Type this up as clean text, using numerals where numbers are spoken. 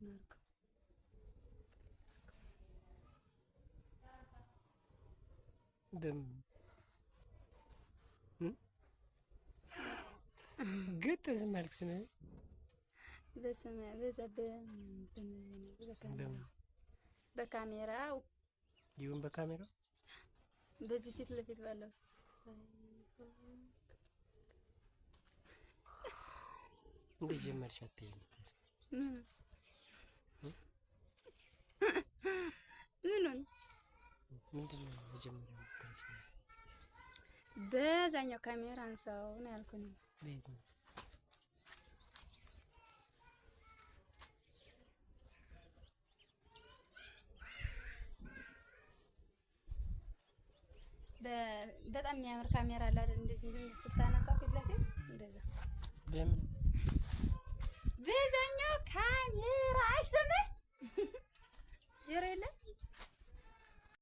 ናርክ ደም ግጥ ዝማልክስ ነው በካሜራው ይሁን በካሜራው በዚህ ፊት ለፊት ባለው እንደ ጀመርሽ አትይኝ ምንድነው መጀመሪያ በዛኛው ካሜራ አንሳው ነው ያልኩኝ ቤት በጣም የሚያምር ካሜራ አለ አይደል? እንደዚህ ስታነሳው ፊት ለፊት እንደዛ በምን በዛኛው ካሜራ አይሰማም ጆሮ የለም